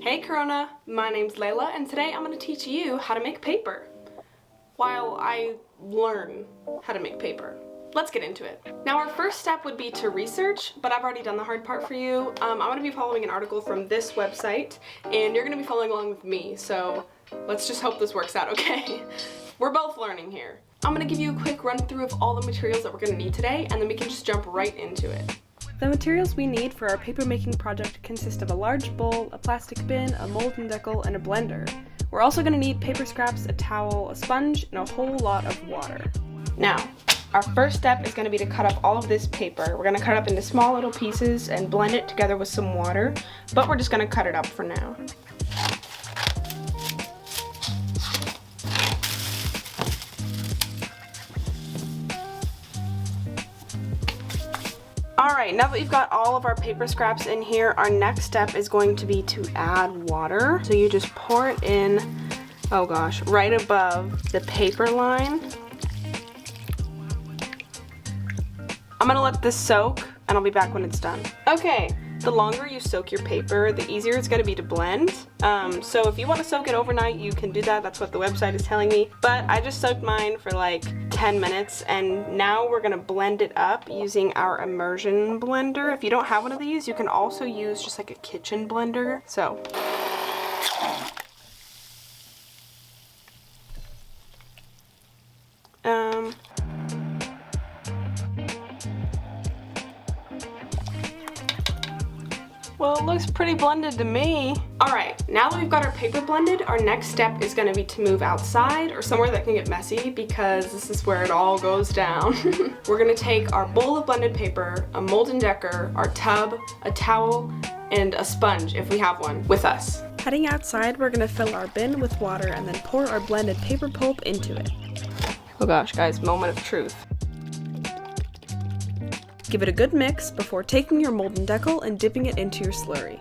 Hey Corona, my name's Layla and today I'm going to teach you how to make paper while I learn how to make paper. Let's get into it. Now our first step would be to research, but I've already done the hard part for you. I'm going to be following an article from this website and you're going to be following along with me, so let's just hope this works out, okay? We're both learning here. I'm going to give you a quick run through of all the materials that we're going to need today and then we can just jump right into it. The materials we need for our paper making project consist of a large bowl, a plastic bin, a mold and decal, and a blender. We're also going to need paper scraps, a towel, a sponge, and a whole lot of water. Now, our first step is going to be to cut up all of this paper. We're going to cut it up into small little pieces and blend it together with some water, but we're just going to cut it up for now. Alright, now that we've got all of our paper scraps in here, our next step is going to be to add water. So you just pour it in, oh gosh, right above the paper line. I'm gonna let this soak and I'll be back when it's done. Okay, the longer you soak your paper, the easier it's gonna be to blend. So if you want to soak it overnight, you can do that. That's what the website is telling me. But I just soaked mine for like 10 minutes and now we're gonna blend it up using our immersion blender. If you don't have one of these, you can also use just like a kitchen blender. So. Well, it looks pretty blended to me. Alright, now that we've got our paper blended, our next step is going to be to move outside or somewhere that can get messy because this is where it all goes down. We're going to take our bowl of blended paper, a mold and decker, our tub, a towel, and a sponge if we have one with us. Heading outside, we're going to fill our bin with water and then pour our blended paper pulp into it. Oh gosh, guys, moment of truth. Give it a good mix before taking your mold and decal and dipping it into your slurry.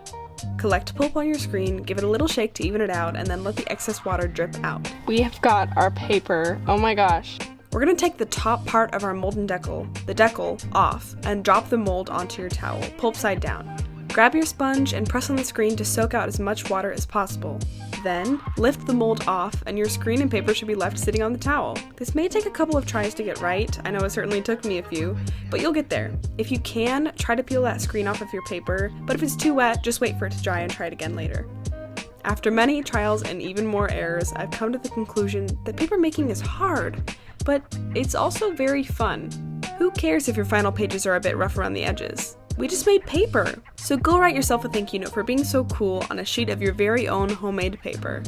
Collect pulp on your screen, give it a little shake to even it out, and then let the excess water drip out. We have got our paper. Oh my gosh. We're going to take the top part of our mold and decal, the decal, off, and drop the mold onto your towel, pulp side down. Grab your sponge and press on the screen to soak out as much water as possible. Then, lift the mold off and your screen and paper should be left sitting on the towel. This may take a couple of tries to get right. I know it certainly took me a few, but you'll get there. If you can, try to peel that screen off of your paper, but if it's too wet, just wait for it to dry and try it again later. After many trials and even more errors, I've come to the conclusion that paper making is hard, but it's also very fun. Who cares if your final pages are a bit rough around the edges? We just made paper! So go write yourself a thank you note for being so cool on a sheet of your very own homemade paper.